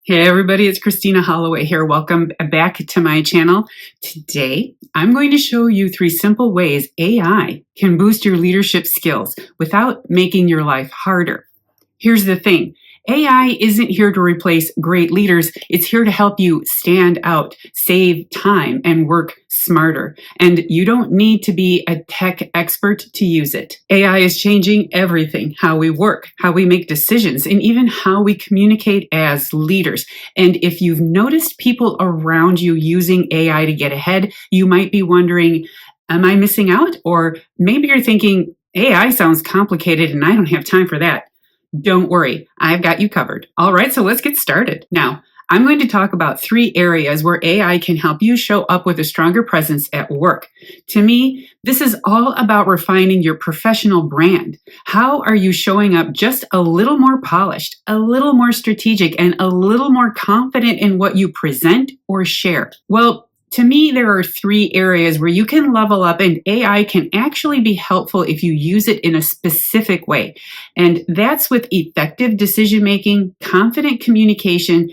Hey everybody, it's Christina Holloway here. Welcome back to my channel. Today, I'm going to show you 3 simple ways AI can boost your leadership skills without making your life harder. Here's the thing. AI isn't here to replace great leaders. It's here to help you stand out, save time, and work smarter. And you don't need to be a tech expert to use it. AI is changing everything, how we work, how we make decisions, and even how we communicate as leaders. And if you've noticed people around you using AI to get ahead, you might be wondering, am I missing out? Or maybe you're thinking, AI sounds complicated and I don't have time for that. Don't worry, I've got you covered. All right, so let's get started. Now, I'm going to talk about 3 areas where AI can help you show up with a stronger presence at work. To me, this is all about refining your professional brand. How are you showing up just a little more polished, a little more strategic, and a little more confident in what you present or share? Well, to me, there are 3 areas where you can level up, and AI can actually be helpful if you use it in a specific way. And that's with effective decision-making, confident communication,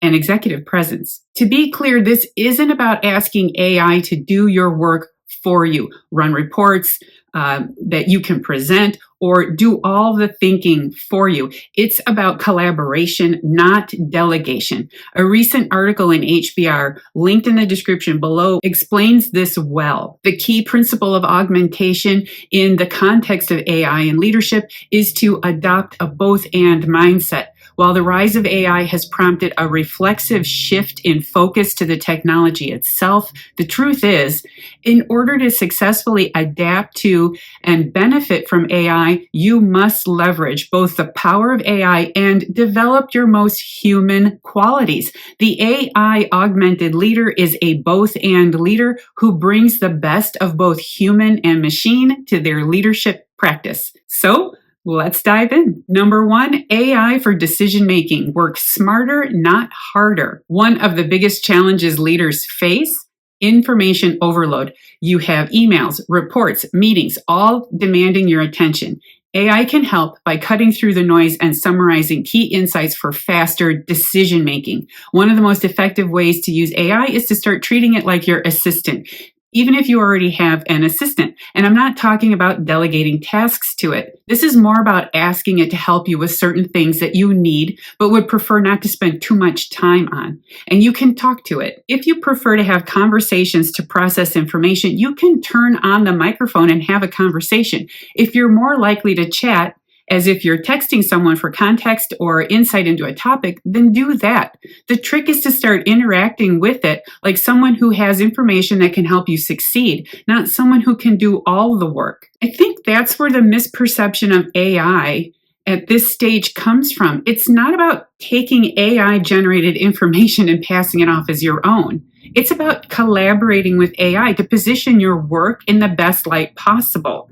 and executive presence. To be clear, this isn't about asking AI to do your work for you, run reports that you can present, or do all the thinking for you. It's about collaboration, not delegation. A recent article in HBR, linked in the description below, explains this well. The key principle of augmentation in the context of AI and leadership is to adopt a both-and mindset. While the rise of AI has prompted a reflexive shift in focus to the technology itself, the truth is, in order to successfully adapt to and benefit from AI, you must leverage both the power of AI and develop your most human qualities. The AI augmented leader is a both-and leader who brings the best of both human and machine to their leadership practice. So, let's dive in. Number 1, AI for decision making. Work smarter, not harder. One of the biggest challenges leaders face: information overload. You have emails, reports, meetings, all demanding your attention. AI can help by cutting through the noise and summarizing key insights for faster decision making. One of the most effective ways to use AI is to start treating it like your assistant, even if you already have an assistant. And I'm not talking about delegating tasks to it. This is more about asking it to help you with certain things that you need, but would prefer not to spend too much time on. And you can talk to it. If you prefer to have conversations to process information, you can turn on the microphone and have a conversation. If you're more likely to chat, as if you're texting someone for context or insight into a topic, then do that. The trick is to start interacting with it like someone who has information that can help you succeed, not someone who can do all the work. I think that's where the misperception of AI at this stage comes from. It's not about taking AI-generated information and passing it off as your own. It's about collaborating with AI to position your work in the best light possible.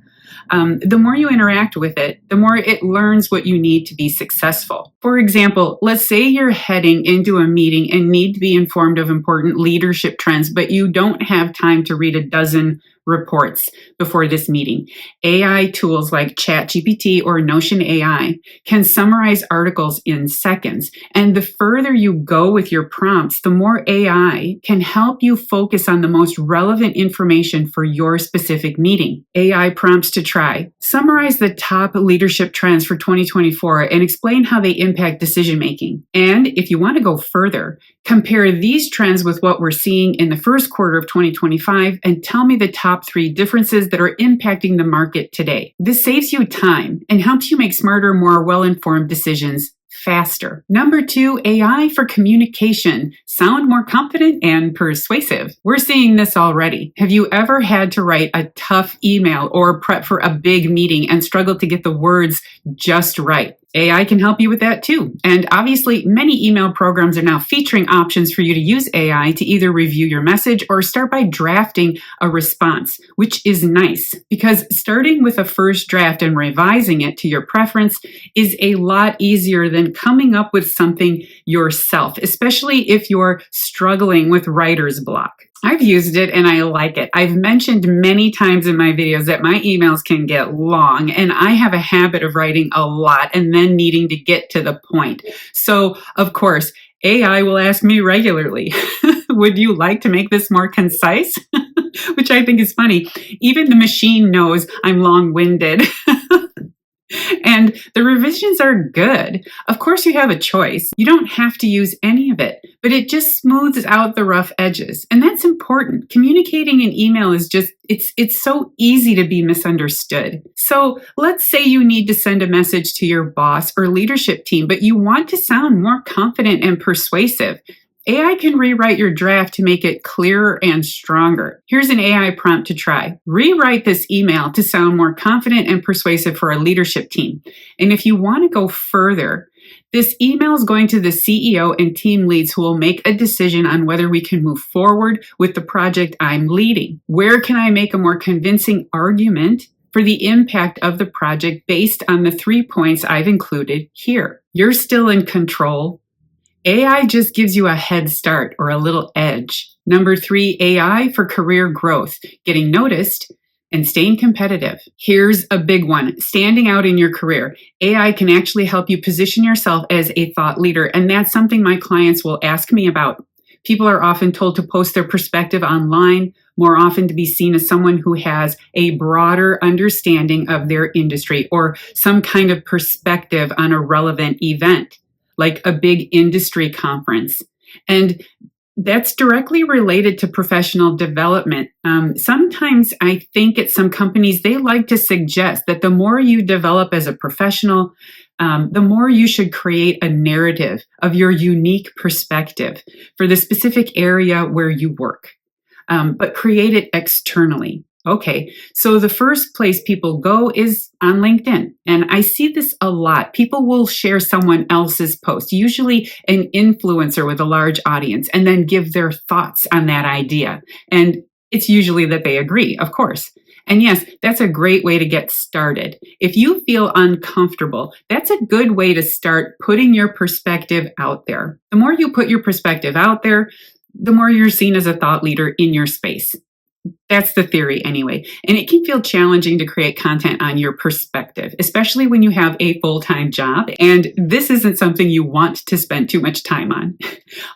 The more you interact with it, the more it learns what you need to be successful. For example, let's say you're heading into a meeting and need to be informed of important leadership trends, but you don't have time to read a dozen reports before this meeting. AI tools like ChatGPT or Notion AI can summarize articles in seconds. And the further you go with your prompts, the more AI can help you focus on the most relevant information for your specific meeting. AI prompts to try: summarize the top leadership trends for 2024 and explain how they impact decision making. And if you want to go further, compare these trends with what we're seeing in the first quarter of 2025 and tell me the top 3 differences that are impacting the market today. This saves you time and helps you make smarter, more well-informed decisions faster. Number 2, AI for communication. Sound more confident and persuasive. We're seeing this already. Have you ever had to write a tough email or prep for a big meeting and struggled to get the words just right? AI can help you with that too. And obviously, many email programs are now featuring options for you to use AI to either review your message or start by drafting a response, which is nice because starting with a first draft and revising it to your preference is a lot easier than coming up with something yourself, especially if you're struggling with writer's block. I've used it and I like it. I've mentioned many times in my videos that my emails can get long and I have a habit of writing a lot and then needing to get to the point. So, of course, AI will ask me regularly, would you like to make this more concise? Which I think is funny. Even the machine knows I'm long-winded. And the revisions are good. Of course, you have a choice. You don't have to use any of it, but it just smooths out the rough edges. And that's important. Communicating in email is just, it's so easy to be misunderstood. So let's say you need to send a message to your boss or leadership team, but you want to sound more confident and persuasive. AI can rewrite your draft to make it clearer and stronger. Here's an AI prompt to try. Rewrite this email to sound more confident and persuasive for a leadership team. And if you want to go further, this email is going to the CEO and team leads who will make a decision on whether we can move forward with the project I'm leading. Where can I make a more convincing argument for the impact of the project based on the 3 points I've included here? You're still in control. AI just gives you a head start or a little edge. Number 3, AI for career growth, getting noticed and staying competitive. Here's a big one, standing out in your career. AI can actually help you position yourself as a thought leader, and that's something my clients will ask me about. People are often told to post their perspective online, more often to be seen as someone who has a broader understanding of their industry or some kind of perspective on a relevant event, like a big industry conference. And that's directly related to professional development. Sometimes I think at some companies, they like to suggest that the more you develop as a professional, the more you should create a narrative of your unique perspective for the specific area where you work, but create it externally. Okay, so the first place people go is on LinkedIn. And I see this a lot. People will share someone else's post, usually an influencer with a large audience, and then give their thoughts on that idea. And it's usually that they agree, of course. And yes, that's a great way to get started. If you feel uncomfortable, that's a good way to start putting your perspective out there. The more you put your perspective out there, the more you're seen as a thought leader in your space. That's the theory anyway. And it can feel challenging to create content on your perspective, especially when you have a full-time job. And this isn't something you want to spend too much time on.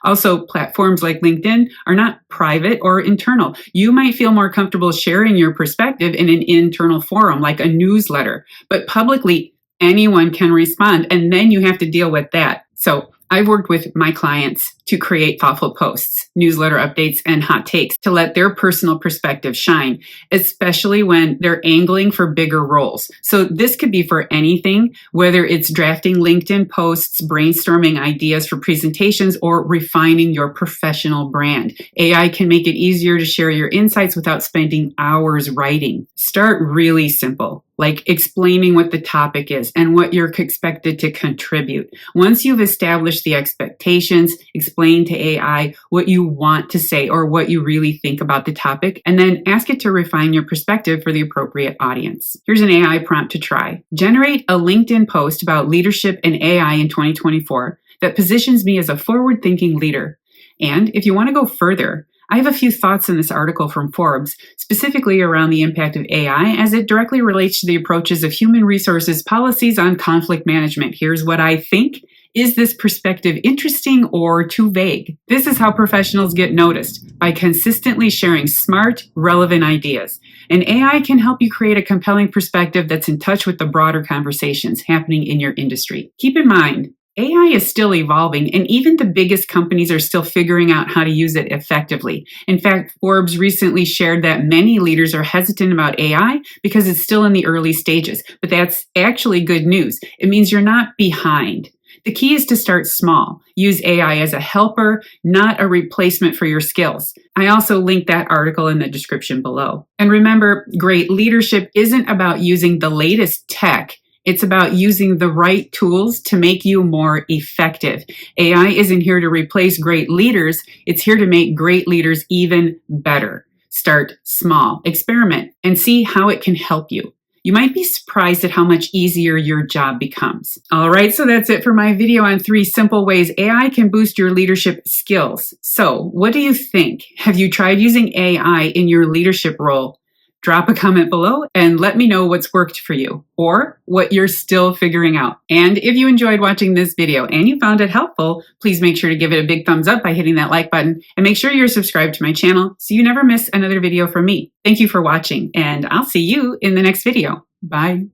Also, platforms like LinkedIn are not private or internal. You might feel more comfortable sharing your perspective in an internal forum like a newsletter, but publicly anyone can respond, and then you have to deal with that. So I've worked with my clients to create thoughtful posts, newsletter updates, and hot takes to let their personal perspective shine, especially when they're angling for bigger roles. So this could be for anything, whether it's drafting LinkedIn posts, brainstorming ideas for presentations, or refining your professional brand. AI can make it easier to share your insights without spending hours writing. Start really simple, like explaining what the topic is and what you're expected to contribute. Once you've established the expectations, explain to AI what you want to say or what you really think about the topic, and then ask it to refine your perspective for the appropriate audience. Here's an AI prompt to try. Generate a LinkedIn post about leadership and AI in 2024 that positions me as a forward-thinking leader. And if you want to go further, I have a few thoughts in this article from Forbes, specifically around the impact of AI as it directly relates to the approaches of human resources policies on conflict management. Here's what I think. Is this perspective interesting or too vague? This is how professionals get noticed, by consistently sharing smart, relevant ideas. And AI can help you create a compelling perspective that's in touch with the broader conversations happening in your industry. Keep in mind, AI is still evolving, and even the biggest companies are still figuring out how to use it effectively. In fact, Forbes recently shared that many leaders are hesitant about AI because it's still in the early stages. But that's actually good news. It means you're not behind. The key is to start small. Use AI as a helper, not a replacement for your skills. I also linked that article in the description below. And remember, great leadership isn't about using the latest tech. It's about using the right tools to make you more effective. AI isn't here to replace great leaders. It's here to make great leaders even better. Start small, experiment, and see how it can help you. You might be surprised at how much easier your job becomes. All right, so that's it for my video on 3 simple ways AI can boost your leadership skills. So what do you think? Have you tried using AI in your leadership role? Drop a comment below and let me know what's worked for you or what you're still figuring out. And if you enjoyed watching this video and you found it helpful, please make sure to give it a big thumbs up by hitting that like button and make sure you're subscribed to my channel so you never miss another video from me. Thank you for watching, and I'll see you in the next video. Bye.